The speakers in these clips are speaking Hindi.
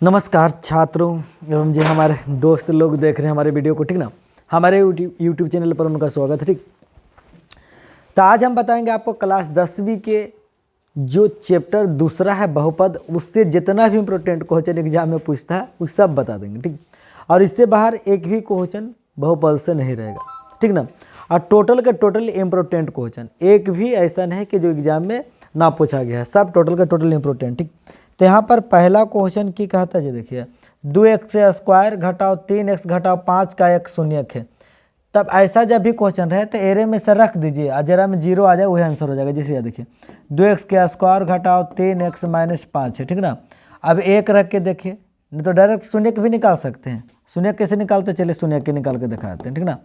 नमस्कार छात्रों एवं जो हमारे दोस्त लोग देख रहे हैं हमारे वीडियो को, ठीक ना। हमारे यूट्यूब चैनल पर उनका स्वागत है, ठीक। तो आज हम बताएंगे आपको क्लास 10वीं के जो चैप्टर दूसरा है बहुपद, उससे जितना भी इम्पोर्टेंट क्वेश्चन एग्जाम में पूछता है वो सब बता देंगे, ठीक। और इससे बाहर एक भी क्वेश्चन बहुपद से नहीं रहेगा, ठीक ना। और टोटल का टोटल इम्पोर्टेंट क्वेश्चन एक भी ऐसा नहीं कि जो एग्जाम में ना पूछा गया है, सब टोटल का टोटल इम्पोर्टेंट, ठीक। तो यहाँ पर पहला क्वेश्चन की कहता है, देखिए 2x² घटाओ 3x घटाओ 5 का एक शून्यक है। तब ऐसा जब भी क्वेश्चन रहे तो एरे में से रख दीजिए और जरा में जीरो आ जाए वही आंसर हो जाएगा। जैसे ये देखिए 2x² घटाओ 3x - 5 है, ठीक ना। अब एक रख के देखिए, नहीं तो डायरेक्ट शून्यक भी निकाल सकते हैं। शून्यक कैसे निकालते, चलिए शून्यक के निकाल के दिखाते हैं, ठीक ना।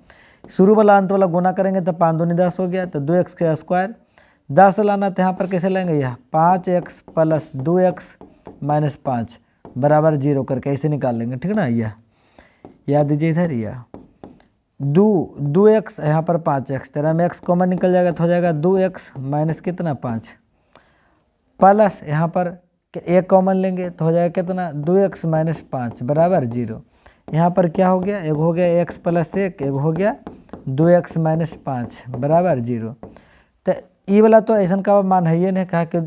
शुरू वाला अंत वाला गुना करेंगे तो 5 दूनी 10 हो गया, तो 2x² 10 लाना तो यहाँ पर कैसे लेंगे, यह 5x + 2x - 5 बराबर 0 करके ऐसे निकाल लेंगे, ठीक ना। यह याद दीजिए इधर, यह 2x यहाँ पर 5x, तेरा में x कॉमन निकल जाएगा तो हो जाएगा 2x माइनस कितना 5 प्लस यहाँ पर एक कॉमन लेंगे तो हो जाएगा कितना 2x - 5 बराबर 0। यहाँ पर क्या हो गया, एक हो गया x + 1, एक हो गया 2x - 5 बराबर 0। तो ई वाला तो ऐसा का मान है ये नहीं, कहा कि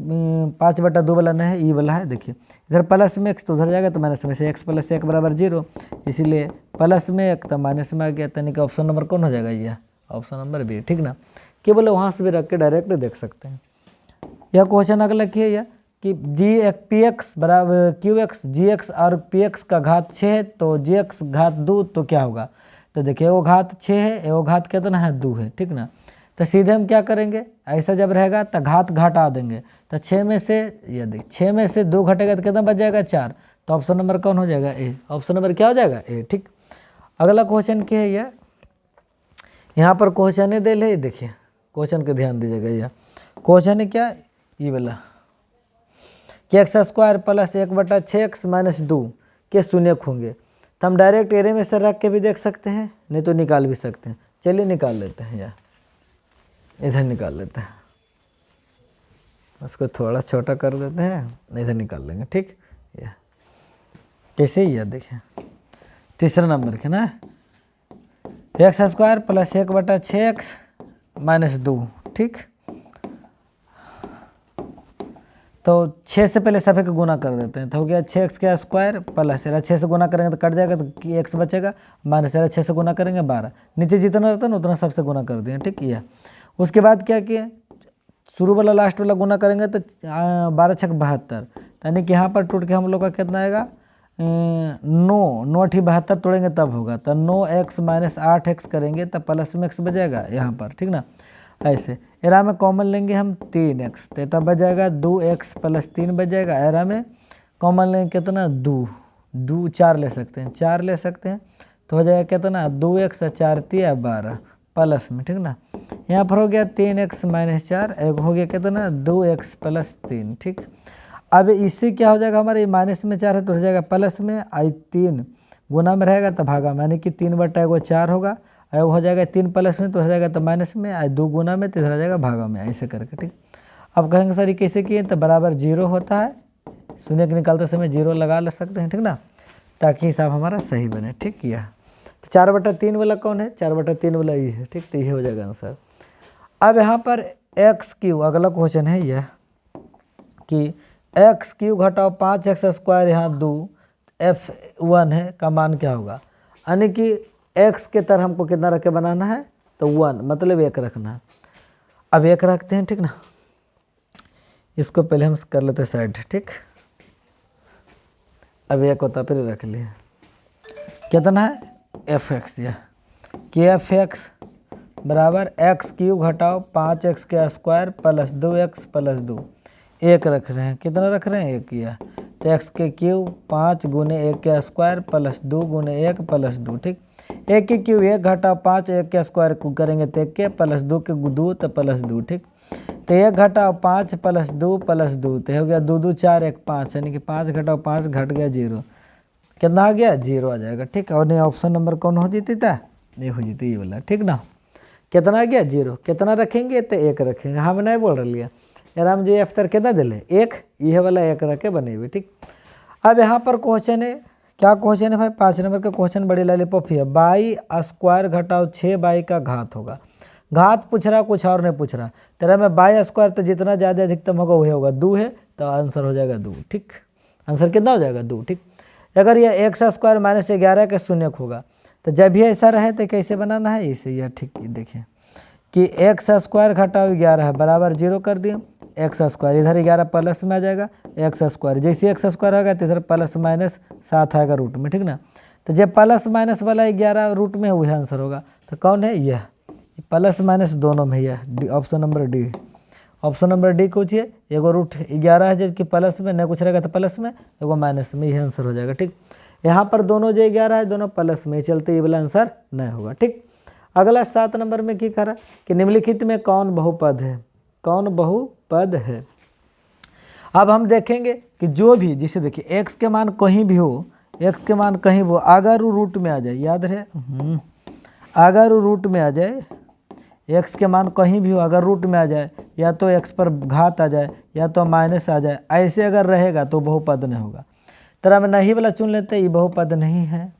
5/2 वाला नहीं है, ई वाला है। देखिए इधर प्लस में x तो उधर जाएगा तो माइनस में से x + 1 बराबर 0, इसीलिए प्लस में 1 तो माइनस में आ गया। यानी कि ऑप्शन नंबर कौन हो जाएगा, ये ऑप्शन नंबर बी, ठीक ना। केवल वहाँ से भी रख के डायरेक्ट देख सकते हैं। यह क्वेश्चन अगला की है, यह कि px बराबर qx gx और px का घात 6 है तो gx घात 2 तो क्या होगा। तो देखिए वो घात 6 है, वो घात कितना है 2 है, ठीक ना। तो सीधे हम क्या करेंगे, ऐसा जब रहेगा तो घात घटा देंगे, तो 6 में से ये देख 6 में से 2 घटेगा तो कितना बच जाएगा 4, तो ऑप्शन नंबर कौन हो जाएगा ए। ऑप्शन नंबर क्या हो जाएगा ए, ठीक। अगला क्वेश्चन क्या है, यह यहाँ पर क्वेश्चन है दे ले, देखिए क्वेश्चन के ध्यान दीजिएगा। यह क्वेश्चन है क्या, ये वाला कि x² + 1/6x - 2 के शून्यक होंगे। तो हम डायरेक्ट एरे में से रख के भी देख सकते हैं, नहीं तो निकाल भी सकते हैं। चलिए निकाल लेते हैं, यार इधर निकाल लेते हैं, उसको थोड़ा छोटा कर देते हैं, इधर निकाल लेंगे, ठीक। यह कैसे ही, यह देखिए तीसरा नंबर के ना, x² + 1/6x - 2, ठीक। तो 6 से पहले सभी का गुना कर देते हैं, तो हो गया 6x² प्लस 6 से गुना करेंगे तो कट जाएगा तो x बचेगा, माइनस 6 से गुना करेंगे 12, नीचे जितना रहता है ना उतना सबसे गुना कर दिए, ठीक। यह उसके बाद क्या किए, शुरू वाला लास्ट वाला गुना करेंगे तो 12 × 6 = 72, यानी कि यहाँ पर टूट के हम लोग का कितना आएगा 9 8 72 तोड़ेंगे तब होगा, तो 9x - 8x करेंगे तब प्लस में x बचेगा यहाँ पर, ठीक ना। ऐसे एरा में कॉमन लेंगे हम 3x, तो तब बच जाएगा 2x + 3 बच जाएगा। एरा में कॉमन लेंगे कितना 2 4 ले सकते हैं, 4 ले सकते हैं तो हो जाएगा कितना 2x 4 × 3 = 12 प्लस में, ठीक ना। यहाँ पर हो गया 3x - 4, एक हो गया कितना 2x + 3, ठीक। अब इससे क्या हो जाएगा, हमारे माइनस में 4 है तो हो जाएगा प्लस में, आई 3 गुना में रहेगा तो भागा में, यानी कि 3/1 4 होगा, वो हो जाएगा 3 प्लस में तो हो जाएगा तो माइनस में, आई 2 गुना में तो इधर आ जाएगा भागा में, ऐसे करके, ठीक। अब कहेंगे सर ये कैसे किए, तो बराबर 0 होता है, शून्यक निकालते समय 0 लगा ले सकते हैं, ठीक ना, ताकि हिसाब हमारा सही बने, ठीक। किया तो 4/3 वाला कौन है, 4/3 वाला ये है, ठीक। तो ये हो जाएगा आंसर। अब यहाँ पर x³ अगला क्वेश्चन है यह कि x³ घटाओ 5x² यहाँ 2 f1 है का मान क्या होगा। यानी कि x के तरह हमको कितना रख के बनाना है, तो 1 मतलब 1 रखना है। अब 1 रखते हैं, ठीक ना। इसको पहले हम कर लेते हैं साइड, ठीक। अब 1 होता फिर रख लिए, कितना है fx, यह कि fx बराबर x³ घटाओ 5x² + 2x + 2, 1 रख रहे हैं, कितना रख रहे हैं 1 किया, तो x³ 5 × 1² + 2 × 1 + 2, ठीक। 1³ 1 घटाओ 5 1² को करेंगे तो 1 प्लस 2 के 2 तो +2, ठीक। तो 1 घटाओ 5 + 2 + 2 तो हो गया 2 2 4 1 5, यानी कि 5 घटाओ 5 घट गया 0, कितना आ गया 0 आ जाएगा, ठीक। और नहीं ऑप्शन नंबर कौन हो जीती था, नहीं हो जीती ये वाला, ठीक ना। कितना आ गया 0, कितना रखेंगे तो 1 रखेंगे, हम नहीं बोल रही है यार, हम जी अफ्तर कितना दिले 1, ये वाला 1 रख के बने हुए, ठीक। अब यहाँ पर क्वेश्चन है, क्या क्वेश्चन है भाई, 5 नंबर का क्वेश्चन बड़ी लॉलीपॉप है, बाई स्क्वायर घटाओ 6 बाई का घात होगा। घात पूछ रहा, कुछ और नहीं पूछ रहा। तेरा में बाई स्क्वायर तो जितना ज़्यादा अधिकतम होगा वही होगा, 2 है तो आंसर हो जाएगा 2। ठीक, आंसर कितना हो जाएगा 2। ठीक, अगर यह एक्स स्क्वायर माइनस 11 का शून्यक होगा तो जब भी ऐसा रहे तो कैसे बनाना है इसे, यह ठीक देखिए कि एक्स स्क्वायर घटाओ 11 है बराबर 0 कर दिए, एक्स स्क्वायर इधर 11 प्लस में आ जाएगा, एक्स स्क्वायर जैसे एक्स स्क्वायर होगा तो इधर प्लस माइनस 7 आएगा रूट में। ठीक ना, तो जब प्लस माइनस वाला 11 रूट में वही आंसर होगा। तो कौन है यह, प्लस माइनस दोनों में यह D, option number D. Option number D पूछिए, एगो रूट 11 है जबकि प्लस में, न कुछ रहेगा तो प्लस में, एगो माइनस में, यही आंसर हो जाएगा। ठीक, यहाँ पर दोनों जो 11 है दोनों प्लस में चलते, ये वाला आंसर नहीं होगा। ठीक, अगला 7 नंबर में क्या करा कि निम्नलिखित में कौन बहुपद है, कौन बहुपद है। अब हम देखेंगे कि जो भी, जैसे देखिए x के मान कहीं भी हो, x के मान कहीं भी हो, अगर वो रूट में आ जाए, याद रहे, अगर वो रूट में आ जाए, x के मान कहीं भी हो अगर रूट में आ जाए, या तो x पर घात आ जाए या तो माइनस आ जाए, ऐसे अगर रहेगा तो बहुपद नहीं होगा। तरह में नहीं वाला चुन लेते, ये बहुपद नहीं है।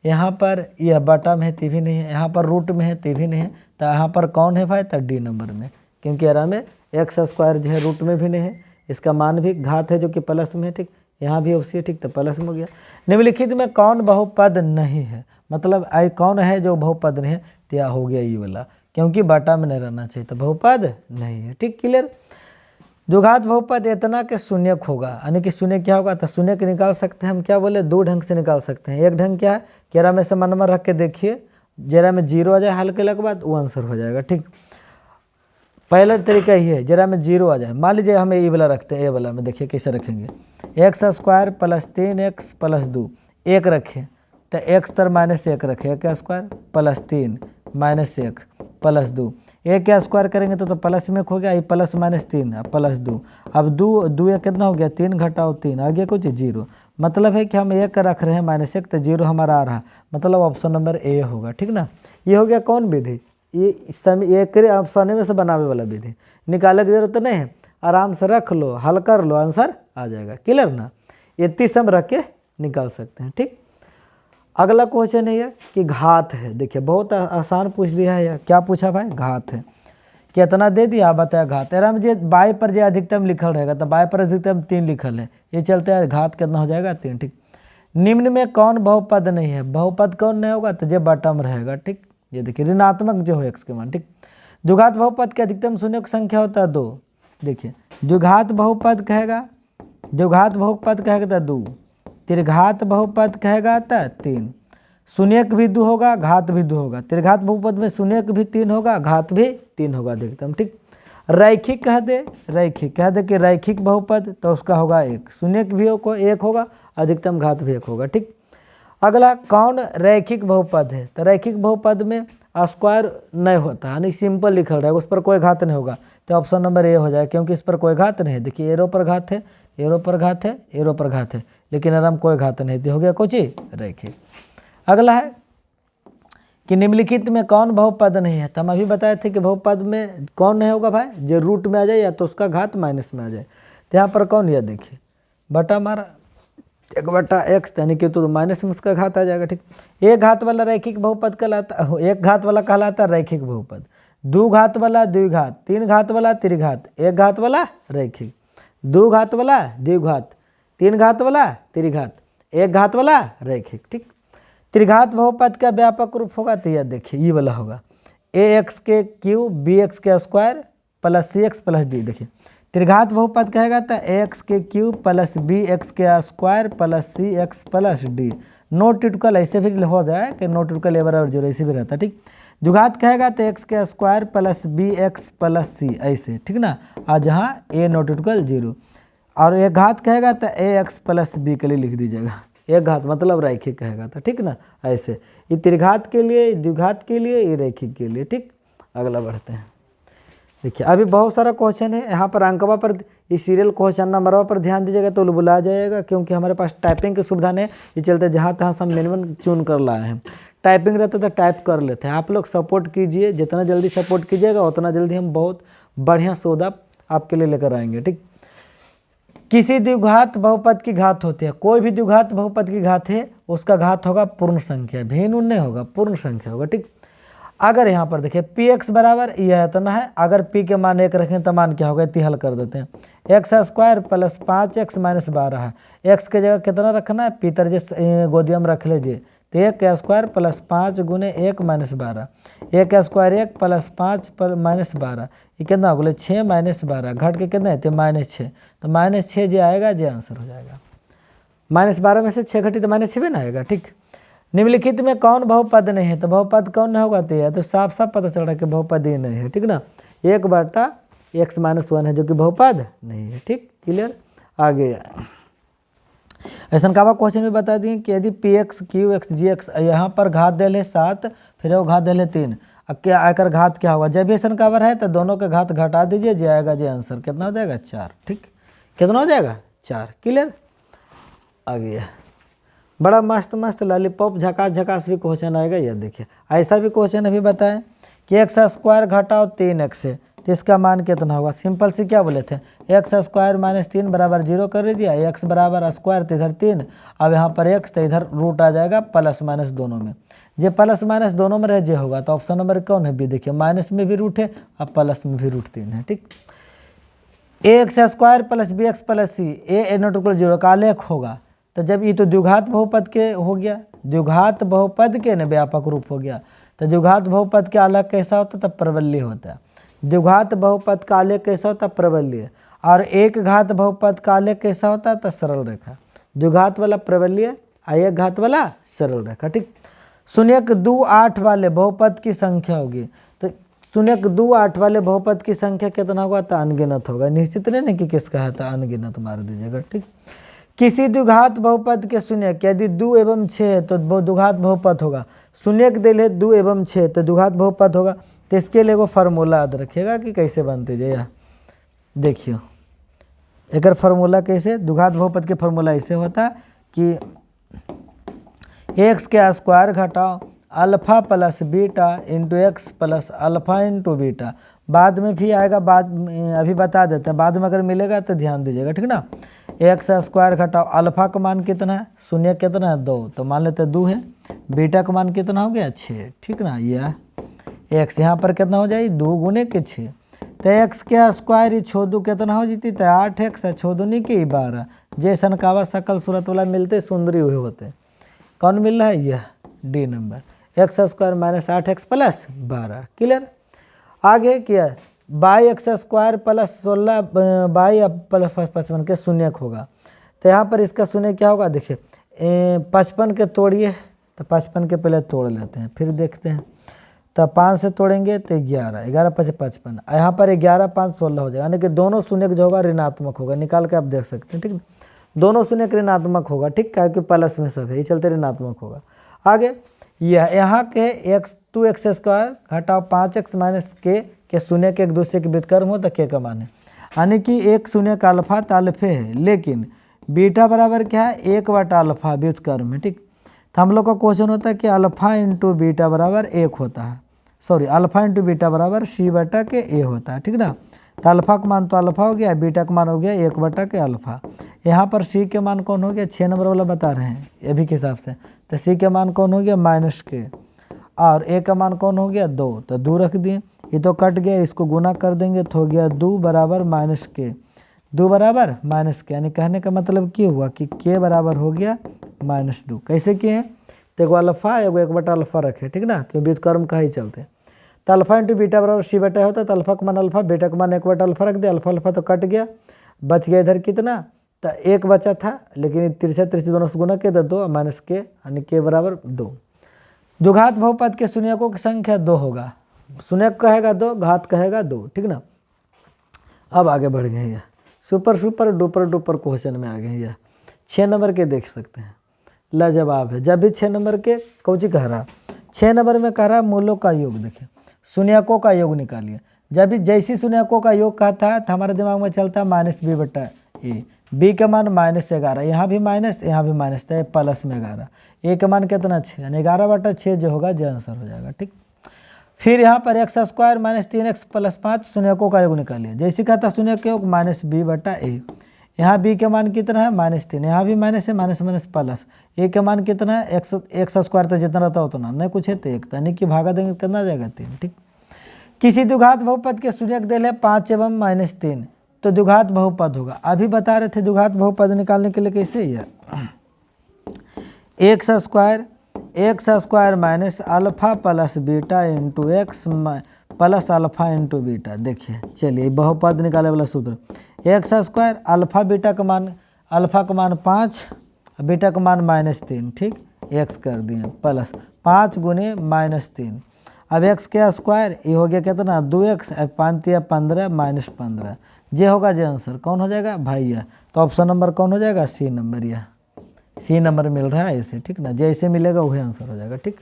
यहाँ पर यह बटा में है तो भी नहीं है, यहाँ पर रूट में है तो भी नहीं है, तो यहाँ पर कौन है भाई, तो डी नंबर में, क्योंकि यहाँ में एक्स स्क्वायर जो है रूट में भी नहीं है, इसका मान भी घात है जो कि प्लस में है। ठीक, यहाँ भी उसी है, ठीक, तो प्लस में हो गया। निम्नलिखित में कौन बहुपद नहीं है, मतलब आई कौन है जो बहुपद नहीं है, तो यह हो गया ये वाला, क्योंकि बटा में नहीं रहना चाहिए, तो बहुपद नहीं है। ठीक, क्लियर। जो घात बहुपद इतना के शून्यक होगा, यानी कि शून्य क्या होगा, तो शून्यक निकाल सकते हैं हम, क्या बोले, 2 ढंग से निकाल सकते हैं। एक ढंग क्या है, केरा में से मन रख के देखिए, जरा में 0 आ जाए हल के के बाद वो आंसर हो जाएगा। ठीक, पहला तरीका ही है, जरा में 0 आ जाए, मान लीजिए हम ये वाला रखते हैं, ए वाला में देखिए कैसे रखेंगे, x square plus 3x plus 2, 1 रखें तो एक्स तर माइनस 1 रखें, एक स्क्वायर प्लस 3 माइनस 1 प्लस 2, एक क्या स्क्वायर करेंगे तो प्लस में हो गया, ये प्लस माइनस 3 प्लस 2, अब 2 एक कितना हो गया, 3 घटाओ 3 आ गया कुछ 0, मतलब है कि हम 1 रख रहे हैं माइनस 1 तो 0 हमारा आ रहा, मतलब ऑप्शन नंबर ए होगा। ठीक ना, ये हो गया कौन विधि, ये एक ऑप्शन में से बनावे वाला विधि, निकालने की जरूरत नहीं है, आराम से रख लो, हल कर लो, आंसर आ जाएगा। क्लियर ना, ये 30 हम रख के निकाल सकते हैं। ठीक, अगला क्वेश्चन है ये कि घात है, देखिए बहुत आसान पूछ दिया है, क्या पूछा भाई, घात है, कितना दे दिया आप बताया घात। अरे मुझे बाई पर जो अधिकतम लिखल रहेगा तो बाई पर अधिकतम 3 लिखल है, ये चलते हैं, घात कितना हो जाएगा 3। ठीक, निम्न में कौन बहुपद नहीं है, बहुपद कौन नहीं होगा, तो जो बटम रहेगा। ठीक, ये देखिए ऋणात्मक जो हो एक्स के मान। ठीक, द्विघात बहुपद की अधिकतम शून्य संख्या होता है 2, देखिए द्विघात बहुपद कहेगा, द्विघात बहुपद कहेगा तो 2, त्रिघात बहुपद कहेगा तो 3, शून्यक भी 2 होगा, घात भी 2 होगा, त्रिघात बहुपद में शून्यक भी 3 होगा, घात भी 3 होगा अधिकतम। ठीक, रैखिक कह दे, रैखिक कह दे कि रैखिक बहुपद तो उसका होगा 1, शून्यक भी 1 होगा, अधिकतम घात भी 1 होगा। ठीक, अगला कौन रैखिक बहुपद है, तो रैखिक बहुपद में स्क्वायर नहीं होता, यानी सिंपल लिखल रहेगा, उस पर कोई घात नहीं होगा, तो ऑप्शन नंबर ए हो जाए, क्योंकि इस पर कोई घात नहीं है। देखिए एरो पर घात है, एरो पर घात है, एरो पर घात है, लेकिन आराम कोई घात नहीं, तो हो गया कुछ रैखिक। अगला है कि निम्नलिखित में कौन बहुपद नहीं है, तो हम अभी बताए थे कि बहुपद में कौन नहीं होगा भाई, जो रूट में आ जाए या तो उसका घात माइनस में आ जाए, तो यहाँ पर कौन, यह देखिए बटा मारा 1/x, यानी कि तो माइनस में उसका घात आ जाएगा। ठीक, एक घात वाला रैखिक बहुपद कहलाता, एक घात वाला कहलाता रैखिक बहुपद, 2 घात वाला द्विघात, 3 घात वाला त्रिघात, 1 घात वाला रैखिक, 2 घात वाला द्विघात, 3 घात वाला त्रिघात, 1 घात वाला रैखिक। ठीक, त्रिघात बहुपद का व्यापक रूप होगा तो यह देखिए ये वाला होगा, ax के क्यूब bx के square plus cx plus D. देखिए त्रिघात बहुपद कहेगा तो ax के क्यूब प्लस bx के square plus cx plus D, note टिटकल ऐसे भी हो जाए कि नोट टिटकल ए बराबर 0 ऐसे भी रहता। ठीक, द्विघात कहेगा तो x के square plus bx plus c ऐसे। ठीक ना, और जहाँ a नोट टिटकल 0, और एक घात कहेगा तो ax प्लस b के लिए लिख दीजिएगा, एक घात मतलब रैखिक कहेगा तो। ठीक ना, ऐसे ये त्रिघात के लिए, द्विघात के लिए, ये रैखिक के लिए। ठीक, अगला बढ़ते हैं। देखिए अभी बहुत सारा क्वेश्चन है, यहाँ पर अंकवा पर इस सीरियल क्वेश्चन नंबरवा पर ध्यान दीजिएगा तो बुला जाएगा, क्योंकि हमारे पास टाइपिंग की सुविधा नहीं, ये चलते जहाँ तहाँ हम मिनिमम चुन कर लाए हैं, टाइपिंग रहता तो टाइप कर लेते हैं। आप लोग सपोर्ट कीजिए, जितना जल्दी सपोर्ट कीजिएगा उतना जल्दी हम बहुत बढ़िया सौदा आपके लिए लेकर आएंगे। ठीक, किसी द्विघात बहुपद की घात होती है, कोई भी द्विघात बहुपद की घात है उसका घात होगा पूर्ण संख्या, भिन्न नहीं होगा, पूर्ण संख्या होगा। ठीक, अगर यहाँ पर देखिए पी एक्स बराबर यह इतना है, अगर पी के मान 1 रखें तो मान क्या होगा, इतनी हल कर देते हैं। X square plus 5x minus 12 है, एक्स की जगह कितना रखना है, पी तरह गोदिया में रख लीजिए, तो 1 स्क्वायर प्लस 5 गुने 1 माइनस 12, 1 स्क्वायर 1 प्लस 5 माइनस 12, ये कितना बोले 6 माइनस 12, घट के कितना है तो -6, तो -6 जो आएगा जो आंसर हो जाएगा। -12 में से 6 घटी तो -6 ना आएगा। ठीक, निम्नलिखित में कौन बहुपद नहीं है, तो बहुपद कौन नहीं होगा, तो यह तो साफ साफ पता चल रहा है कि बहुपद ही नहीं है। ठीक ना, 1/x-1 है जो कि बहुपद नहीं है। ठीक, क्लियर। आगे ऐसा का क्वेश्चन भी बता दिए कि यदि पी एक्स क्यू एक्स जी एक्स यहाँ पर घात दे ले 7 फिर वो घात दे ले 3, अब क्या आकर घात क्या होगा, जब भी ऐसा कावर है तो दोनों के घात घटा दीजिए, जो आएगा जो आंसर कितना हो जाएगा 4। ठीक, कितना हो जाएगा 4। क्लियर। आ गया, बड़ा मस्त मस्त लॉलीपॉप झकास झकास भी क्वेश्चन आएगा। यह देखिए ऐसा भी क्वेश्चन अभी बताएं कि एक्स स्क्वायर घटाओ 3x से, तो इसका मान कितना होगा। सिंपल सी क्या बोले थे, एक्स स्क्वायर माइनस 3 बराबर 0 कर दिया, एक्स बराबर स्क्वायर तो इधर 3, अब यहाँ पर x तो इधर रूट आ जाएगा प्लस माइनस दोनों में, जो प्लस माइनस दोनों में रह जे होगा, तो ऑप्शन नंबर कौन है बी। देखिए माइनस में भी रूट है और प्लस में भी रूट 3 है। ठीक, x square plus b x plus c a not equal 0 का आलेख होगा, तो जब ये तो द्विघात बहुपद के हो गया, द्विघात बहुपद के न व्यापक रूप हो गया, तो द्विघात बहुपद के आलेख कैसा होता है, तब प्रबल्य होता है। द्विघात बहुपद का आलेख कैसा होता है, प्रबल्य, और एक घात बहुपद का आलेख कैसा होता है, तो सरल रेखा। द्विघात वाला प्रबल्य और एक घात वाला सरल रेखा। ठीक, शून्यक 2 8 वाले बहुपद की संख्या होगी, तो शून्यक 2 8 वाले बहुपद की संख्या कितना होगा, तो अनगिनत होगा। निश्चित नहीं कि किसका है, तो अनगिनत मार दीजिएगा। ठीक, किसी द्विघात बहुपद के शून्यक यदि 2 एवं 6 है तो द्विघात बहुपद होगा। शून्यक दिल है 2 एवं 6 तो द्विघात बहुपद होगा। तो इसके लिए वो फार्मूला याद रखिएगा कि कैसे बनते जाए। देखियो एक फार्मूला कैसे, द्विघात बहुपद के फार्मूला ऐसे होता है कि एक्स के स्क्वायर घटाओ alpha plus beta into x plus alpha into beta, बाद में भी आएगा, बाद अभी बता देते हैं, बाद में अगर मिलेगा तो ध्यान दीजिएगा। ठीक ना, एक्स स्क्वायर घटाओ अल्फा का मान कितना है, शून्य कितना है 2, तो मान लेते हैं 2 है, बीटा का मान कितना हो गया 6। ठीक ना, यह एक्स यहाँ पर कितना हो जाए 2 गुने के 6, तो एक्स के स्क्वायर ही छोदू कितना हो जाती, तो 8x छोदू नहीं की 12, जैसन कावा सकल सूरत वाला मिलते सुंदरी हुए होते। कौन मिल रहा है, यह D number, x square minus 8x plus 12। Clear. आगे क्या, by x square plus 16 by plus 55 के शून्यक होगा, तो यहाँ पर इसका शून्य क्या होगा, देखिए 55 के तोड़िए, तो 55 के पहले तोड़ लेते हैं फिर देखते हैं, तो 5 से तोड़ेंगे तो 11, 11 5 55, यहाँ पर 11 5 16 हो जाएगा, यानी कि दोनों शून्यक जो होगा ऋणात्मक होगा, निकाल के आप देख सकते हैं। ठीक है, दोनों शून्यक ऋणात्मक होगा। ठीक, क्या कि प्लस में सब है, ये चलते ऋणात्मक होगा। आगे यहाँ के एक्स 2x स्क्वायर घटाओ 5x माइनस के शून्य के एक दूसरे के व्युत्क्रम हो, तो के का मान है, यानी कि एक शून्य का अल्फा तो अल्फे है, लेकिन बीटा बराबर क्या है 1/अल्फा व्युत्क्रम है। ठीक, तो हम लोग का क्वेश्चन होता है कि अल्फा इंटू बीटा बराबर 1 होता है, सॉरी अल्फा इंटू बीटा बराबर c/a होता है। ठीक ना, तो अल्फा का मान तो अल्फा हो गया, बीटा का मान हो गया 1/अल्फा। यहाँ पर c के मान कौन हो गया, 6 नंबर वाला बता रहे हैं अभी के हिसाब से, तो c के मान कौन हो गया -k, और a का मान कौन हो गया 2, तो 2 रख दिए, ये तो कट गया, इसको गुना कर देंगे तो हो गया 2 बराबर -k, 2 बराबर -k, यानी कहने का मतलब क्या हुआ कि k बराबर हो गया -2। कैसे किए हैं, तो एगो अल्फा एगो 1/अल्फा रखे। ठीक ना, क्यों व्युत्क्रम का ही चलते, तो अल्फा इंटू बीटा बराबर c/a होता है, तो अल्फा का मान अल्फा, बीटा का मान 1/अल्फा रख दिया, अल्फा अल्फा तो कट गया, बच गया इधर कितना, तो 1 बचा था, लेकिन तिरछा तिरछी दोनों से गुना के तो 2 -k, यानी k बराबर 2। द्विघात बहुपद के शून्यकों की संख्या 2 होगा, शून्यक कहेगा 2, घात कहेगा 2। ठीक ना, अब आगे बढ़ गए हैं, super super duper duper question में आ गए हैं। 6 नंबर के देख सकते हैं, लाजवाब है। जब भी 6 नंबर के कौची कह रहा, 6 नंबर में कह रहा मूलों का योग, देखिए शून्यकों का योग निकालिए। जब भी जैसी शून्यकों का योग कहता है तो हमारे दिमाग में चलता है -b/a, b का मान -11, यहाँ भी माइनस यहाँ भी माइनस, तो प्लस में 11, a का मान कितना 6, यानी 11/6 जो होगा जो आंसर हो जाएगा। ठीक, फिर यहाँ पर x square minus 3x plus 5 शून्यकों का योग निकालिए। जैसे कहता शून्य का योग -b/a, यहाँ b के मान कितना है -3, यहाँ भी माइनस है, माइनस माइनस प्लस, a के मान कितना है एक्स स्क्वायर तो जितना रहता उतना, नहीं कुछ है तो एक, यानी कि भागा देंगे कितना आ जाएगा 3। ठीक, किसी द्विघात बहुपद के शून्यक दिल है 5 एवं -3, तो द्विघात बहुपद होगा। अभी बता रहे थे द्विघात बहुपद निकालने के लिए कैसे ही है, x square minus alpha plus beta into x plus alpha into beta. देखिए चलिए बहुपद निकाले वाला सूत्र, एक्स स्क्वायर अल्फा का मान 5, बीटा का मान -3, ठीक, एक्स कर दिए प्लस 5 गुने -3, अब एक्स के स्क्वायर ये हो गया कितना 2x, 5 या 15 -15, ये होगा जो आंसर कौन हो जाएगा भैया, तो ऑप्शन नंबर कौन हो जाएगा सी नंबर, या सी नंबर मिल रहा है इसे, ठीक ना, जैसे मिलेगा वही आंसर हो जाएगा। ठीक,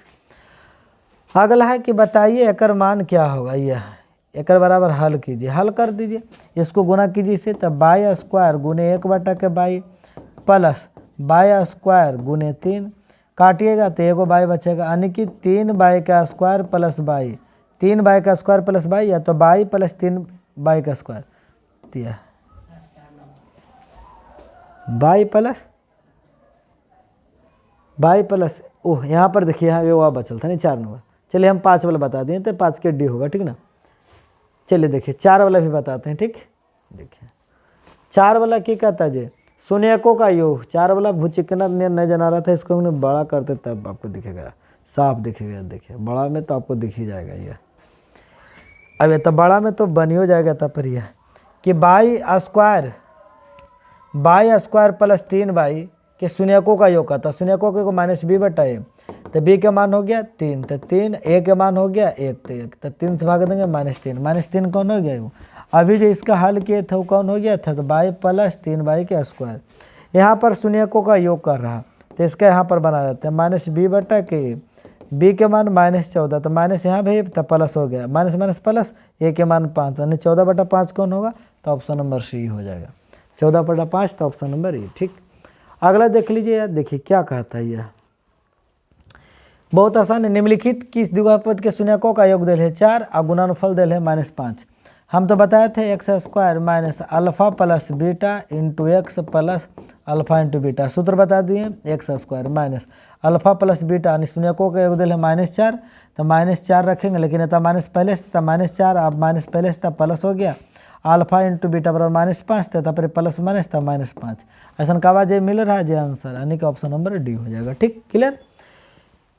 अगला है कि बताइए एकर मान क्या होगा, यह एकर बराबर हल कीजिए, हल कर दीजिए, इसको गुना कीजिए इसे, तब बाई स्क्वायर गुने 1/2 प्लस बाई स्क्वायर गुने 3, काटिएगा तो एगो बाई बचेगा, यानी कि 3 बाई का स्क्वायर प्लस बाई, 3 बाई का स्क्वायर प्लस बाई, या तो बाई प्लस 3 बाई का स्क्वायर दिया, बाई प्लस ओह यहाँ पर देखिए यहाँ वो बचल था नहीं 4 नंबर, चलिए हम 5 वाला बता दिए तो 5 के डी होगा, ठीक ना। चलिए देखिए 4 वाला भी बताते हैं, ठीक, देखिए 4 वाला क्या कहता है जी, शून्यकों का योग, 4 वाला भूचिकना नहीं जना रहा था, इसको हमने बड़ा करते तब आपको दिखेगा, साफ दिखेगा, देखिए बड़ा में तो आपको दिख ही जाएगा ये, अब ये तो बड़ा में तो बन हो जाएगा तब पर यह कि बाई स्क्वायर प्लस 3 बाई के शून्यकों का योग था, शून्यकों को -b/a, तो b का मान हो गया 3, तो 3, a के मान हो गया 1, तो 1, तो 3 से भाग देंगे -3 कौन हो गया वो, अभी जो इसका हल किए थे वो कौन हो गया था, तो बाई प्लस 3 बाई के स्क्वायर, यहाँ पर शून्यकों का योग कर रहा, तो इसका यहाँ पर बना देते हैं -b/a, b के मान -14, तो माइनस यहाँ भी तो प्लस हो गया, माइनस माइनस प्लस, a के मान 5, यानी 14/5 कौन होगा, तो ऑप्शन नंबर सी हो जाएगा, 14/5, तो ऑप्शन नंबर ए। ठीक, अगला देख लीजिए यार, देखिए क्या कहता है यह, बहुत आसान है, निम्नलिखित किस द्विघात के शून्यकों का योग दिल है 4 और गुणनफल दिल है -5। हम तो बताए थे x square minus alpha plus beta into x plus alpha into beta, सूत्र बता दिए, x square minus alpha plus beta, यानी शून्यकों का योग दिल है -4, तो -4 रखेंगे, लेकिन इतना माइनस पहले से था -4, अब माइनस पहले से था प्लस हो गया, अल्फा इंटू बीटा बराबर -5 था, फिर प्लस माइनस था -5, ऐसा का जो मिल रहा है जो आंसर, यानी कि ऑप्शन नंबर डी हो जाएगा। ठीक, क्लियर।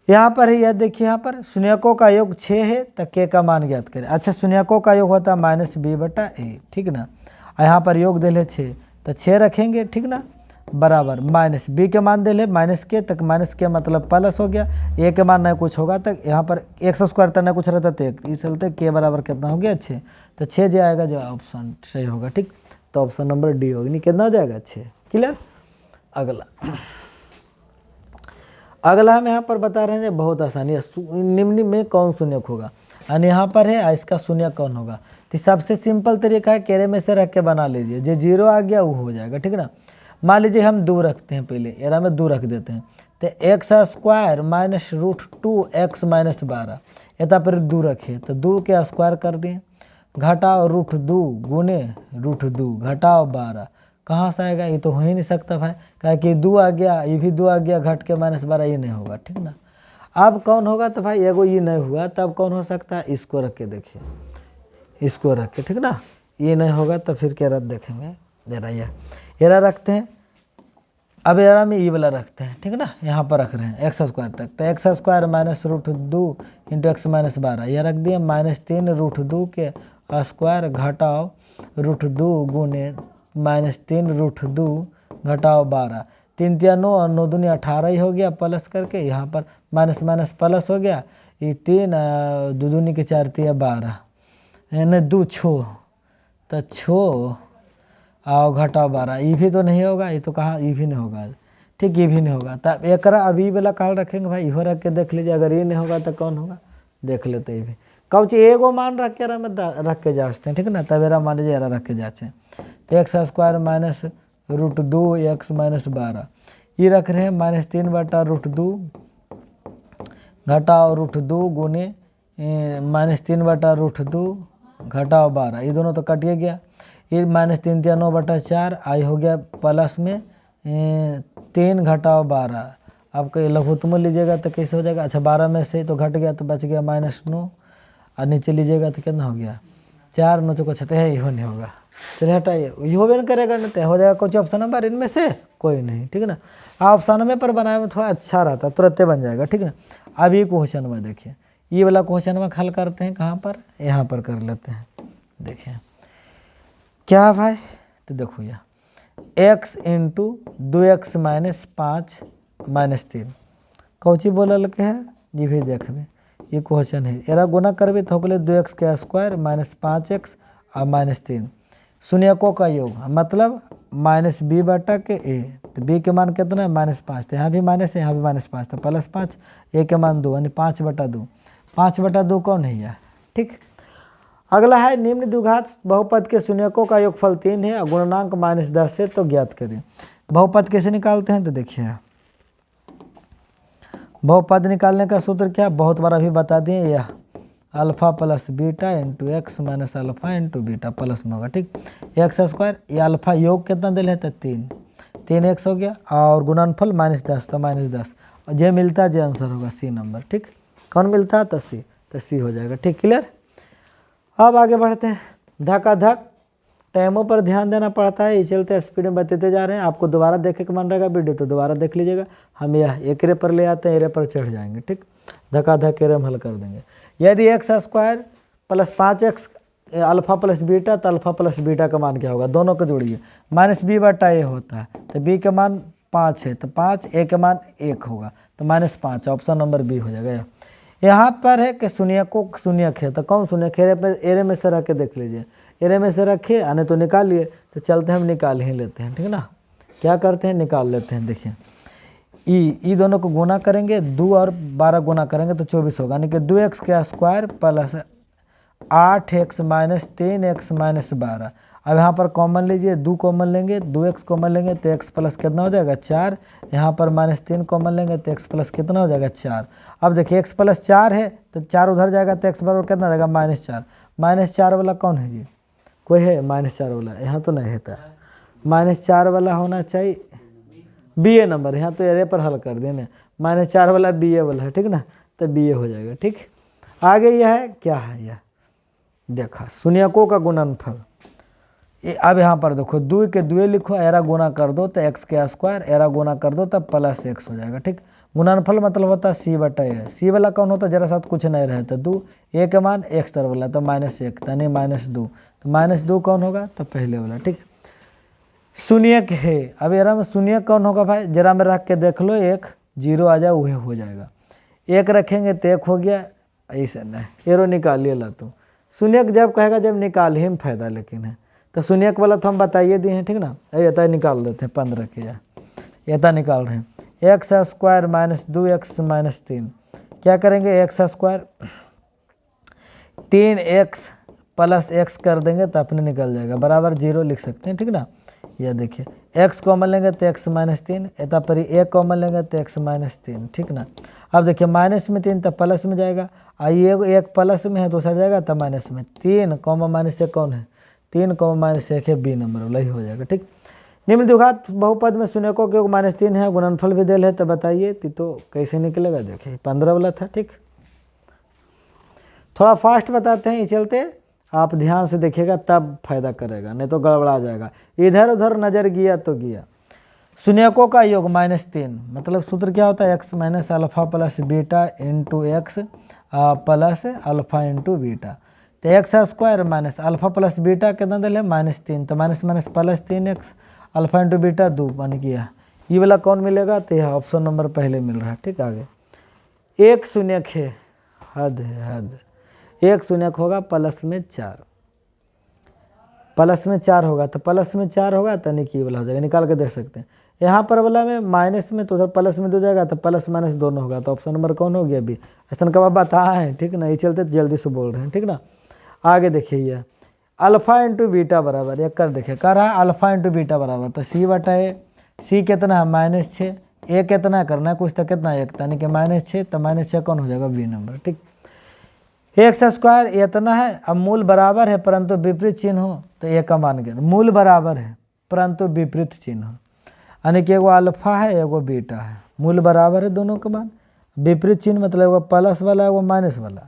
यहाँ पर है यह देखिए, यहाँ पर शून्यकों का योग 6 है, तो के का मान ज्ञात करें। अच्छा, शून्यकों का योग होता है -b/a, ठीक ना, यहाँ पर योग दिल है 6, तो 6 रखेंगे, ठीक ना, बराबर माइनस b के मान दिल है -k तक, माइनस के मतलब प्लस हो गया, a के मान नहीं कुछ होगा तक, यहाँ पर एक्स स्क्वायर तक नहीं कुछ रहता तो इस चलते k बराबर कितना हो गया 6, तो 6 जो आएगा जो ऑप्शन सही होगा। ठीक, तो ऑप्शन नंबर डी होगी, नहीं कितना हो जाएगा 6। क्लियर। अगला हम यहाँ पर बता रहे हैं बहुत आसानी है, निम्न में कौन शून्यक होगा, यानी यहाँ पर है इसका शून्यक कौन होगा, तो सबसे सिंपल तरीका है केरे में से रख के बना लीजिए, जो 0 आ गया वो हो जाएगा, ठीक ना। मान लीजिए हम 2 रखते हैं, पहले एरा में 2 रख देते हैं, तो एक्स स्क्वायर माइनस √2x - 12, इतना पर 2 रखे, तो 2 के स्क्वायर कर दिए, घटाओ √2 गुने √2 घटाओ 12, कहाँ से आएगा, ये तो हो ही नहीं सकता भाई, क्या कि 2 आ गया, ये भी 2 आ गया, घट के -12, ये नहीं होगा, ठीक ना। अब कौन होगा, तो भाई एगो ये नहीं हुआ, तब कौन हो सकता है, इसको रख के देखिए, इसको रख के, ठीक ना, ये नहीं होगा तो फिर क्या रख देखेंगे, जरा एरा रखते हैं, अब एरा में ये वाला रखते हैं, ठीक ना, यहाँ पर रख रहे हैं एक्स स्क्वायर तक, तो x square minus √2 into x -12, यह रख दिए -3 √2 के स्क्वायर घटाओ √2 गुने -3 √2 घटाओ 12, 3 × 9 और 9 दूनी 18 ही हो गया, प्लस करके यहाँ पर माइनस माइनस प्लस हो गया, ये 3 2 दूनी के 4 3 12, यानी 2 6, तो 6 आओ घटाओ 12, ये भी तो नहीं होगा, ये तो कहाँ, ये भी नहीं होगा, ठीक, ये भी नहीं होगा, तब एक अभी वाला काल रखेंगे भाई, इहो रख के देख लीजिए, अगर ये नहीं होगा तो कौन होगा, देख लेते ये भी, कौच एगो मान रख के रख के जाँचते हैं, ठीक ना, तब एरा मान लीजिए एरा रख के जाँचें, तो एक्स स्क्वायर माइनस √2x - 12, ये रख रहे हैं -3/√2 घटाओ √2 गुने -3/√2 घटाओ 12, ये दोनों तो कटिए गया, ये -3 × 9/4 आई हो गया प्लस में 3 घटाओ 12। आपका लघुत्तम लीजिएगा तो कैसे हो जाएगा, अच्छा 12 में से तो घट गया तो बच गया -9 और नीचे लीजिएगा तो कितना हो गया 4 9 चौको 6 है, ये नहीं होगा। चलिए हटाइए, ये होबे नहीं करेगा, नहीं तो हो जाएगा कुछ ऑप्शन नंबर इनमें से कोई नहीं, ठीक है ना। ऑप्शन में पर बनाए में थोड़ा अच्छा रहता है, तुरंत बन जाएगा, ठीक है ना। अब ये क्वेश्चन में देखिए, ये वाला क्वेश्चन में हल करते हैं कहाँ पर, यहाँ पर कर लेते हैं। देखिए क्या भाई, तो देखो यह x × 2x - 5 - 3 कौची बोलल के है, ये भी देखबे। ये क्वेश्चन है, एरा गुना करबे तो होगले 2x² - 5x और -3 शून्यकों का योग, मतलब -b/a। तो b के मान कितना है -5, तो यहाँ भी माइनस है, यहाँ भी -5, तो +5, a के मान 2 यानी 5/2। 5/2 कौन है यह, ठीक। अगला है निम्न द्विघात बहुपद के शून्यकों का योगफल 3 है और गुणनांक -10 है, तो ज्ञात करें। बहुपद कैसे निकालते हैं, तो देखिए बहुपद निकालने का सूत्र क्या, बहुत बार अभी बता दिए, यह alpha plus beta into x minus alpha into beta plus में होगा, ठीक। x², ये अल्फा योग कितना दिल है, तो 3x हो गया, और गुणनफल -10, तो -10, और जो मिलता है जो आंसर होगा सी नंबर, ठीक। कौन मिलता है, तो सी, तो सी हो जाएगा, ठीक, क्लियर। अब आगे बढ़ते हैं, धकाधक टाइमों पर ध्यान देना पड़ता है, इस चलते स्पीड में बताते जा रहे हैं। आपको दोबारा देखे के मन रहेगा वीडियो तो दोबारा देख लीजिएगा, हम यह एक रे पर ले आते हैं, एरे पर चढ़ जाएंगे, ठीक। धकाधक एरे हम हल कर देंगे। यदि x² + 5x alpha plus beta, तो अल्फा प्लस बीटा का मान क्या होगा, दोनों को जोड़िए, -b/a होता है, तो b का मान 5 है, तो 5, a के मान 1 होगा, तो -5, ऑप्शन नंबर बी हो जाएगा। यहाँ पर है कि शून्यक है, तो कौन शून्यक है, एरे में से रख के देख लीजिए, एरे में से रखिए आने तो निकाल लिए, तो चलते हैं हम निकाल ही लेते हैं, ठीक है ना। क्या करते हैं, निकाल लेते हैं। देखिए ई दोनों को गुना करेंगे, 2 और 12 गुना करेंगे तो 24 होगा, यानी कि 2x² + 8x - 3x - 12। अब यहाँ पर कॉमन लीजिए, 2 कॉमन लेंगे, 2x कॉमन लेंगे तो x प्लस कितना हो जाएगा 4, यहाँ पर -3 कॉमन लेंगे तो x प्लस कितना हो जाएगा 4। अब देखिए x + 4 है तो 4 उधर जाएगा तो x बराबर कितना जाएगा -4। -4 वाला कौन है जी, कोई है -4 वाला, यहाँ तो नहीं होता, -4 वाला होना चाहिए BA नंबर, यहाँ तो एरे पर हल कर देना, -4 वाला BA वाला है, ठीक ना, तो BA हो जाएगा, ठीक। आगे यह है, क्या है यह, देखा शून्यकों का गुणनफल। अब यहाँ पर देखो 2 के 2 लिखो, एरा गुना कर दो तो x², एरा गुना कर दो तब +x हो जाएगा, ठीक। गुणनफल मतलब होता है c/a, सी वाला कौन होता है, जरा साथ कुछ नहीं रहे तो 2, a के मान x तरफ वाला तो -1, यानी -2, तो -2 कौन होगा, तो पहले वाला, ठीक। शून्यक है, अब एरा में शून्यक कौन होगा भाई, जरा में रख के देख लो, 1 0 आ जाए वह हो जाएगा, 1 रखेंगे तो 1 हो गया, ऐसा नहीं एरो निकालिए ला, तो शून्यक जब कहेगा जब निकाल ही में फायदा लेकिन है, तो शून्यक वाला तो हम बताइए दिए हैं, ठीक ना। ये निकाल देते हैं 15 के, ये निकाल रहे हैं, x² - 2x - 3 क्या करेंगे, x² 3x + x कर देंगे तो अपने निकल जाएगा, बराबर 0 लिख सकते हैं, ठीक ना। यह देखिए x कॉमन लेंगे तो x - 3, एता पर 1 कॉमन लेंगे तो x - 3, ठीक ना। अब देखिए -3 तो प्लस में जाएगा, ये 1 प्लस में है दूसरा जाएगा तो माइनस में, 3, -1 कौन है, 3, -1 है बी नंबर वाला ही हो जाएगा, ठीक। निम्न द्विघात बहुपद में शून्यकों के योग -3 है, गुणनफल भी दिल है, तो बताइए तो कैसे निकलेगा। देखिए 15 वाला था, ठीक। थोड़ा फास्ट बताते हैं, ये चलते आप ध्यान से देखिएगा तब फायदा करेगा, नहीं तो गड़बड़ा जाएगा, इधर उधर नजर गया तो गया। शून्यकों का योग -3 मतलब सूत्र क्या होता है, x - alpha plus beta into x plus alpha into beta, तो x² - अल्फा प्लस बीटा कितना दिल है -3, तो -+3x अल्फा इंटू बीटा 2 बन गया, ये वाला कौन मिलेगा, तो यह ऑप्शन नंबर पहले मिल रहा है, ठीक। आगे एक शून्यक है, हद है हद, एक शून्यक होगा +4, +4 होगा, तो +4 होगा तो निकी वाला हो जाएगा, निकाल के देख सकते हैं। यहाँ पर वाला में माइनस में तो उधर प्लस में दो जाएगा, तो +- दोनों होगा, तो ऑप्शन नंबर कौन हो गया बी। ऐसा कब आप बता है, ठीक ना, ये चलते जल्दी से बोल रहे हैं, ठीक ना। आगे देखिए ये अल्फा इंटू बीटा बराबर, एक कर देखिए कर रहा है अल्फा इंटू बीटा बराबर, तो c/a, सी कितना है -6, a कितना करना है कुछ तो कितना 1, यानी कि -6, तो -6 कौन हो जाएगा बी नंबर, ठीक। एक्स स्क्वायर इतना है, अब मूल बराबर है परंतु विपरीत चिन्ह हो तो ए का मान क्या, मूल बराबर है परंतु विपरीत चिन्ह हो, यानी कि एगो अल्फा है एगो बीटा है, मूल बराबर है दोनों का मान, विपरीत चिन्ह मतलब एगो प्लस वाला एगो माइनस वाला,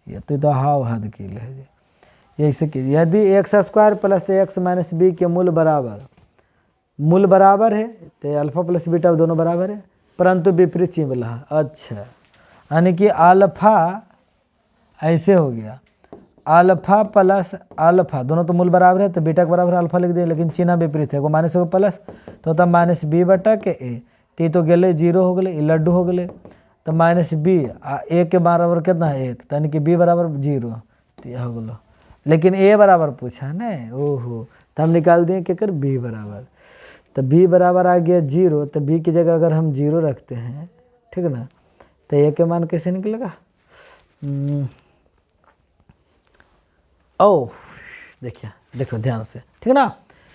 ये तो हाव हद की है जी। ऐसे कि यदि x square plus x minus b के मूल बराबर है तो अल्फा प्लस बीटा दोनों बराबर है परंतु विपरीत चिन्ह वाला है। अच्छा, यानी कि अल्फा ऐसे हो गया, अल्फा प्लस अल्फा दोनों तो मूल बराबर है तो बीटा के बराबर अल्फा लिख दिए, लेकिन चिन्ह विपरीत है, एगो माइनस एगो प्लस तो होता माइनस बी बटा के ए, तो गए जीरो हो गए, लड्डू हो गए तो माइनस बी ए के बराबर कितना है एक, तो यानी कि बी बराबर जीरो, तो यह हो गलो, लेकिन ए बराबर पूछा न, ओहो तो हम निकाल दिए क्या कर बी बराबर, तो बी बराबर आ गया जीरो, तो बी की जगह अगर हम जीरो रखते हैं ठीक ना, तो ए के मान कैसे निकलेगा, ओ देखिए देखो ध्यान से ठीक ना,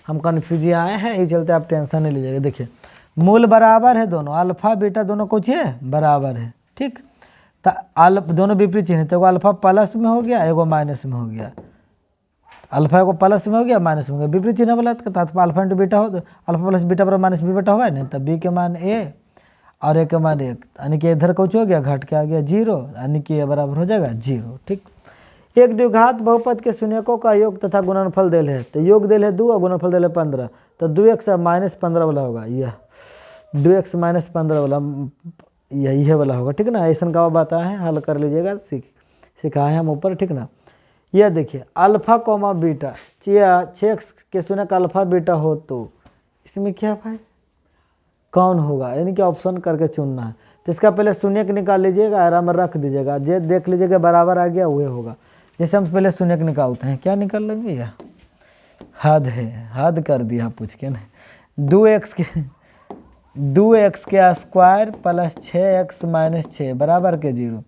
हम कन्फ्यूज आए हैं ये चलते आप टेंशन नहीं लीजिएगा। देखिए मूल बराबर है दोनों, अल्फा बीटा दोनों कुछ है बराबर है ठीक, तो दोनों विपरीत चिन्ह, तो एगो अल्फा प्लस में हो गया एगो माइनस में हो गया, अल्फा एगो प्लस में हो गया माइनस में हो गया, विपरीत चिन्ह वाला तो अल्फा इंटू बीटा हो, तो अल्फा प्लस बीटा पर माइनस बी बीटा हुआ है नहीं, तब बी के मान ए और ए के मान एक, यानी कि इधर कुछ हो गया घट के आ गया जीरो, यानी कि ए बराबर हो जाएगा जीरो ठीक। एक द्विघात बहुपद के शून्यकों का योग तथा गुणनफल देल है, तो योग देल है 2 और गुणनफल देल है 15, तो 2x माइनस 15 वाला होगा, यह 2x माइनस 15 वाला यही वाला होगा ठीक ना, ऐसा का बताया है, हल कर लीजिएगा, सिखाए हैं हम ऊपर ठीक ना। यह देखिए अल्फा कॉमा बीटा 6x के शून्य का अल्फा बीटा हो तो इसमें क्या भाई कौन होगा, यानी कि ऑप्शन करके चुनना है, तो इसका पहले शून्य निकाल लीजिएगा, आराम रख दीजिएगा, जे देख लीजिएगा बराबर आ गया वही होगा, जैसे हम पहले शून्य निकालते हैं, क्या निकाल लेंगे, यह हद है, हद कर दिया पूछ के ना, 2x के स्क्वायर प्लस 6x माइनस 6 बराबर के जीरो,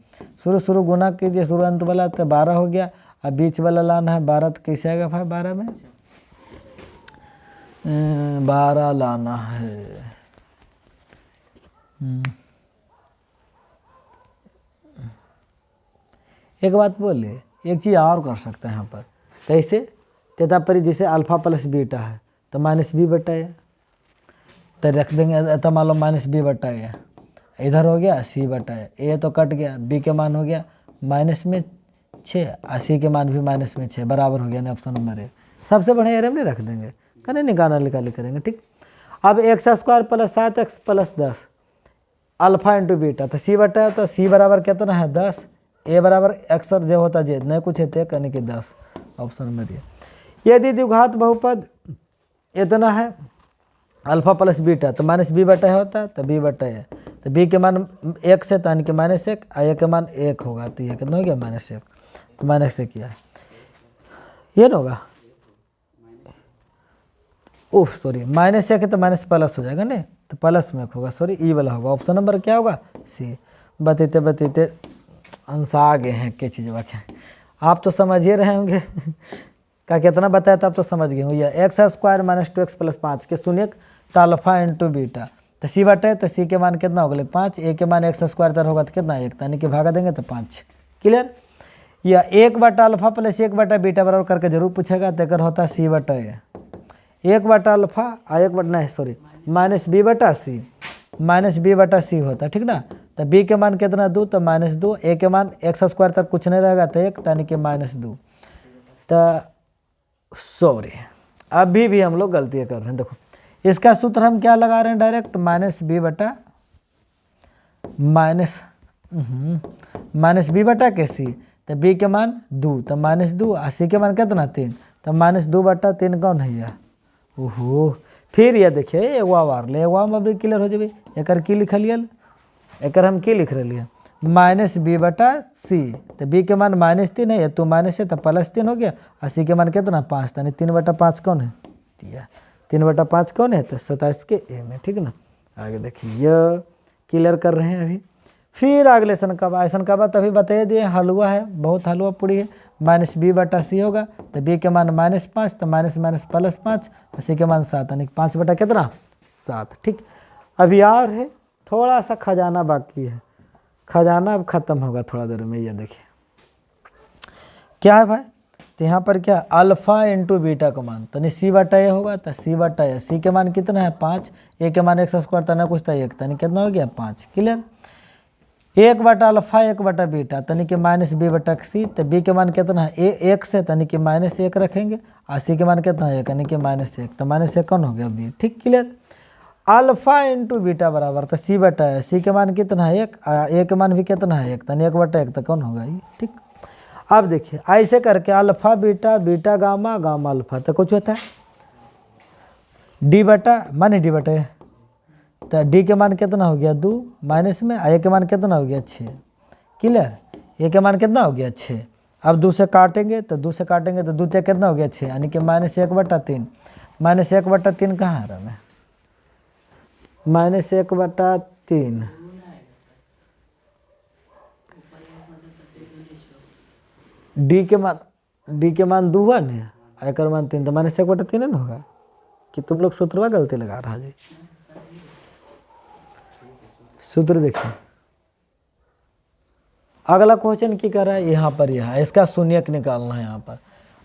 शुरू गुना कीजिए, शुरू अंत वाला तो 12 हो गया, अब बीच वाला लाना है 12, तो कैसे आएगा भाई 12 में 12 लाना है, एक बात बोले, एक चीज़ और कर सकते हैं यहाँ पर, कैसे तेता पर जैसे अल्फा प्लस बीटा है तो माइनस बी बटा है, तो रख देंगे, तो मान लो माइनस बी बटा है, इधर हो गया सी बटा है, ए तो कट गया, बी के मान हो गया माइनस में 6 और सी के मान भी माइनस में 6 बराबर हो गया ना, ऑप्शन नंबर ए सबसे बढ़िया एरिया में रख देंगे, करें निकालना निकाली करेंगे ठीक। अब x square plus 7x plus 10 alpha into beta, तो सी बटा है, तो सी बराबर कितना है 10, ए बराबर एक्स और जो होता जेड नहीं कुछ है तो यानी कि 10, ऑप्शन नंबर ए। यदि द्विघात बहुपद इतना है अल्फा प्लस बीटा, तो माइनस बी बटा होता है, तो बी बटा है, तो बी के मान 1 से तो यानी कि माइनस 1 और ए के मान 1 होगा, तो ये कितना हो गया माइनस 1, तो माइनस 1 किया है ये ना होगा, ओह सॉरी माइनस 1 है तो माइनस प्लस हो जाएगा नहीं, तो प्लस में 1 होगा, सॉरी ई वाला होगा, ऑप्शन नंबर क्या होगा सी। बतते अंश आ गए हैं क्या चीज़ वाक्य, आप तो समझिए रहे होंगे का कितना बताया था आप तो समझ गए होंगे, x square minus 2x plus 5 के शून्य तो अल्फा इंटू बीटा, तो सी बटे तो सी के मान कितना हो गए 5, ए के मान एक्स स्क्वायर तर होगा तो कितना 1, यानी कि भागा देंगे तो 5, क्लियर। या 1 बटा अल्फा प्लस 1 बटा बीटा बराबर करके जरूर पूछेगा, तो होता है सी बटा ए, 1 बटा अल्फा और 1 बटा नहीं सॉरी माइनस बी बटा सी, माइनस बी बटा सी होता है ठीक ना, तो बी के मान कितना 2 तो माइनस 2, ए के मान एक्स स्क्वायर तक कुछ नहीं रहेगा तो 1, यानी कि माइनस 2, तो सॉरी अभी भी हम लोग गलतियाँ कर रहे हैं। देखो इसका सूत्र हम क्या लगा रहे हैं डायरेक्ट माइनस बी बटा माइनस बी बटा के सी, तो बी के मान 2 तो माइनस 2 और सी के मान कितना 3, तो माइनस 2 बटा 3 कौन है यह, ओहो फिर यह देखिए एगो आवार ले एगो हम अभी क्लियर हो जाए, एक की लिखलिए एक हम की लिख रही है माइनस बी बटा सी, तो बी के मान माइनस 3 है, तो माइनस है तो प्लस 3 हो गया, और सी के मान कितना 5, यानी 3 बटा 5 कौन है, 3 बटा 5 कौन है, तो 27 के ए में ठीक ना। आगे देखिए यह क्लियर कर रहे हैं अभी, फिर अगले सन का ऐसा का बात अभी बता दिए, हलवा है बहुत हलवा पूरी है, माइनस बी बटा सी होगा, तो बी के मान माइनस 5 तो माइनस माइनस प्लस 5 और सी के मान 7, यानी 5 बटा कितना 7 ठीक। अभी और है थोड़ा सा खजाना बाकी है, खजाना अब ख़त्म होगा थोड़ा देर में। ये देखिए क्या है भाई, तो यहाँ पर क्या अल्फ़ा इंटू बीटा का मान तनी सी बटा ए होगा, तो सी बटा ए, सी के मान कितना है 5, ए के मान एक्स स्क्वायर तना कुछ था 1, तनी कितना हो गया 5। क्लियर। 1 बटा अल्फ़ा 1 बटा बीटा तनी के माइनस बी बटा सी, तो बी के मान कितना है ए 1 से तनी के -1 रखेंगे, और सी के मान कितना है यानी कि -1, तो -1 कौन हो गया बी। ठीक क्लियर। अल्फ़ा इंटू बीटा बराबर, तो सी बटा है, सी के मान कितना है 1, ए के मान भी कितना है 1, तनी 1 बटा 1, तो कौन होगा ये। ठीक। अब देखिए ऐसे करके alpha beta, beta gamma, gamma alpha, तो कुछ होता है डी बटा माने डी बटा ए, तो डी के मान कितना हो गया 2 माइनस में, ए के मान कितना हो गया 6। क्लियर। ए के मान कितना हो गया 6। अब 2 से काटेंगे, तो 2 से काटेंगे तो 2 ते कितना हो गया 6, यानी कि -1/3। -1/3 कहाँ आ रहा है, -1/3 डी के मान 2 हुआ ना, एक मान 3, तो -1/3 ना होगा कि तुम लोग सूत्रवा गलती लगा रहा जी। सूत्र देखिए अगला क्वेश्चन की कर रहा है, यहाँ पर यह है इसका शून्यक निकालना है। यहाँ पर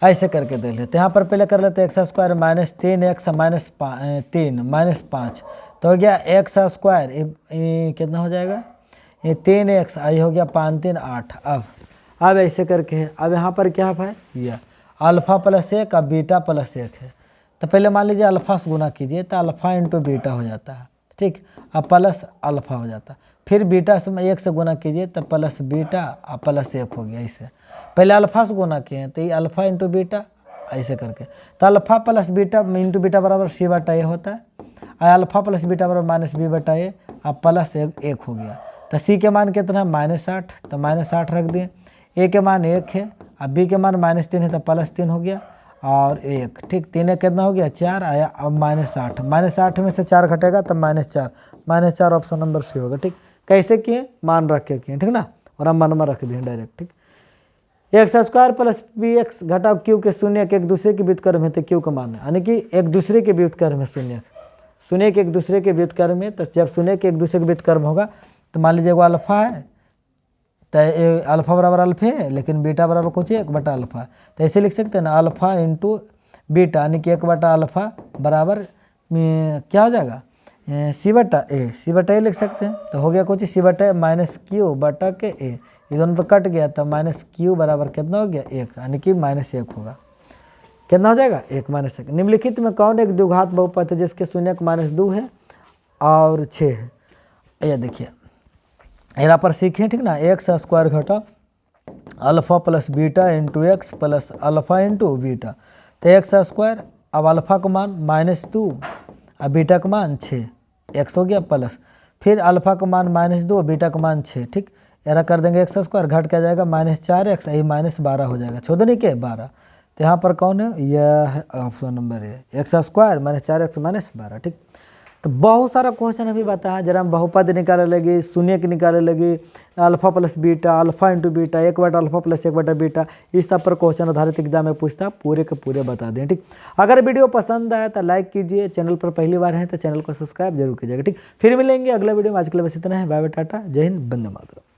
ऐसे करके देख लेते हैं। यहाँ पर पहले कर लेते हैं एक्स स्क्वायर -3x -3 -5, तो हो गया एक्स स्क्वायर कितना हो जाएगा ये 3x, आई हो गया 5 3 8। अब ऐसे करके है। अब यहाँ पर क्या है भाई, यह अल्फ़ा प्लस 1 अब बीटा प्लस 1 है, तो पहले मान लीजिए अल्फ़ा से गुना कीजिए, तो अल्फ़ा इंटू बीटा हो जाता है। ठीक। अब प्लस अल्फ़ा हो जाता, फिर बीटा से 1 से गुना कीजिए, तो प्लस बीटा और प्लस 1 हो गया। इसे पहले अल्फ़ा से गुना किए हैं, तो ये अल्फ़ा इंटू बीटा ऐसे करके, तो alpha plus beta into beta बराबर सी बटा ए होता है, और अल्फ़ा प्लस बीटा बराबर -b बटा ए, अब प्लस 1 हो गया। तो सी के मान कितना है -8, तो -8 रख दिए। ए के मान 1 है, अब बी के मान -3 है, तो +3 हो गया और 1। ठीक। 3 कितना हो गया 4 आया, अब -8, -8 में से 4 घटेगा तब -4 ऑप्शन नंबर सी होगा। ठीक। कैसे किए, मान रख के किए, ठीक ना, और हम मन में रख दिए डायरेक्ट। ठीक। X square plus b x घटाओ क्यू के शून्य के एक दूसरे के व्युत्क्रम है, तो क्यू का मान है, यानी कि एक दूसरे के व्युत्क्रम है शून्य के एक दूसरे के व्युत्क्रम है। तो जब शून्य के एक दूसरे के व्युत्क्रम होगा, तो मान लीजिए एगो अल्फ़ा है, तो अल्फ़ा बराबर अल्फ़े है, लेकिन बीटा बराबर कुछ 1 बटा अल्फ़ा, तो ऐसे लिख सकते हैं ना अल्फ़ा इंटू बीटा, यानी कि 1 बटा अल्फ़ा बराबर क्या हो जाएगा सी बटा ए लिख सकते हैं। तो हो गया कुछ सी बटा -q बटा के ए, ये दोनों तो कट गया, तो -q बराबर कितना हो गया 1, यानी कि -1 होगा। कितना हो जाएगा 1 -1। निम्नलिखित में कौन एक द्विघात बहुपद है जिसके शून्यक -2 है और 6 है। ये देखिए यहाँ पर सीखें, ठीक ना, एक्स स्क्वायर घटा alpha plus beta into x plus alpha into beta, तो एक्स स्क्वायर, अब अल्फ़ा का मान -2 और बीटा का मान 6, एक्स हो गया प्लस, फिर अल्फ़ा का मान -2 बीटा का मान 6। ठीक। यारा कर देंगे एक्स स्क्वायर घट के आ जाएगा -4x, यही -12 हो जाएगा, छोड़ नहीं के 12। तो यहाँ पर कौन है, यह है option number A, x square -4x -12। ठीक। तो बहुत सारा क्वेश्चन अभी बताया, जरा हम बहुपद निकाले लगे, शून्यक निकाले लगे, alpha plus beta, alpha into beta, 1 बटा अल्फ़ा प्लस 1 बटा बीटा, इस सब पर क्वेश्चन आधारित एग्जाम में पूछता, पूरे के पूरे बता दें। ठीक। अगर वीडियो पसंद आया तो लाइक कीजिए, चैनल पर पहली बार है तो चैनल को सब्सक्राइब जरूर कीजिएगा। ठीक। फिर मिलेंगे अगला वीडियो में, आज के लिए बस इतना है, बाय बाय टाटा, जय हिंद, वंदे मातरम।